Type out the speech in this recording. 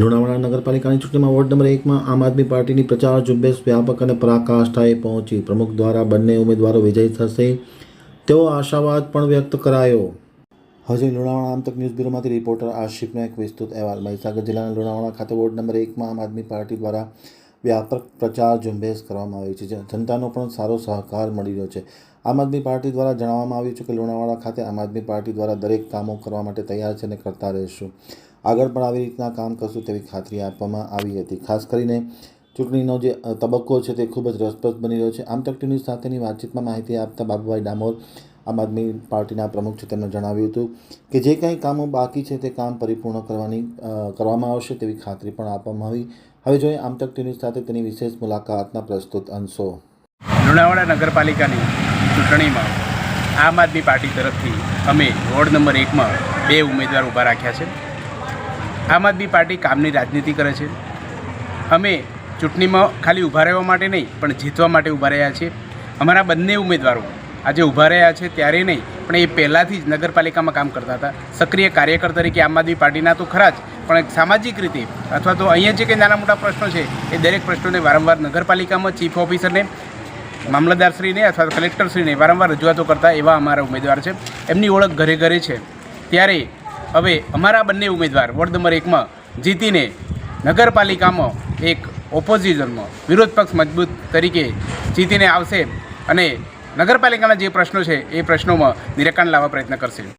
લુણાવાડા નગરપાલિકાની ચૂંટણીમાં ward number 1 માં આમ આદમી પાર્ટીની પ્રચાર ઝુંબેશ વ્યાપક અને પરાકાષ્ઠાએ પહોંચી. પ્રમુખ દ્વારા બંને ઉમેદવારો વિજયી થશે તેવો આશાવાદ પણ વ્યક્ત કરાયો. હજી લુણાવાડા આમતક ન્યૂઝ બ્યુરોમાંથી રિપોર્ટર આશિફનો એક વિસ્તૃત અહેવાલ. મહીસાગર જિલ્લાના લુણાવાડા ખાતે વોર્ડ નંબર 1 માં આમ આદમી પાર્ટી દ્વારા વ્યાપક પ્રચાર ઝુંબેશ કરવામાં આવી છે. જનતાનો પણ સારો સહકાર મળી રહ્યો છે. આમ આદમી પાર્ટી દ્વારા જણાવવામાં આવ્યું છે કે લુણાવાડા ખાતે આમ આદમી પાર્ટી દ્વારા દરેક કામો કરવા માટે તૈયાર છે અને કરતા રહેશું. આગળ પણ આવી રીતના કામ કરશું તેવી ખાતરી આપવામાં આવી હતી. ખાસ કરીને ચૂંટણીનો જે તબક્કો છે તે ખૂબ જ રસપ્રદ બની રહ્યો છે. આમતક ન્યૂઝ સાથેની વાતચીતમાં માહિતી આપતા બાબુભાઈ ડામોર આમ આદમી પાર્ટીના પ્રમુખ છે, તેમણે જણાવ્યું હતું કે જે કંઈ કામો બાકી છે તે કામ પરિપૂર્ણ કરવામાં આવશે તેવી ખાતરી પણ આપવામાં આવી. હવે જોઈએ આમતક ન્યૂઝ સાથે તેની વિશેષ મુલાકાતના પ્રસ્તુત અંશો. લુણાવાડા નગરપાલિકાની ચૂંટણીમાં આમ આદમી પાર્ટી તરફથી અમે વોર્ડ નંબર 1માં 2 ઉમેદવાર ઊભા રાખ્યા છે. આમ આદમી પાર્ટી કામની રાજનીતિ કરે છે. અમે ચૂંટણીમાં ખાલી ઊભા રહેવા માટે નહીં પણ જીતવા માટે ઊભા રહ્યા છીએ. અમારા બંને ઉમેદવારો આજે ઊભા રહ્યા છે ત્યારે નહીં પણ એ પહેલાંથી જ નગરપાલિકામાં કામ કરતા હતા. સક્રિય કાર્યકર તરીકે આમ આદમી પાર્ટીના તો ખરા જ, પણ એક સામાજિક રીતે અથવા તો અહીંયા જે કંઈ નાના મોટા પ્રશ્નો છે એ દરેક પ્રશ્નોને વારંવાર નગરપાલિકામાં ચીફ ઓફિસરને, મામલતદારશ્રીને અથવા કલેક્ટરશ્રીને વારંવાર રજૂઆતો કરતા એવા અમારા ઉમેદવાર છે. એમની ઓળખ ઘરે ઘરે છે. ત્યારે હવે અમારા બંને ઉમેદવાર વોર્ડ નંબર 1માં જીતીને નગરપાલિકામાં એક ઓપોઝિશનમાં વિરોધ પક્ષ મજબૂત તરીકે જીતીને આવશે અને નગરપાલિકાના જે પ્રશ્નો છે એ પ્રશ્નોમાં નિરાકરણ લાવવા પ્રયત્ન કરશે.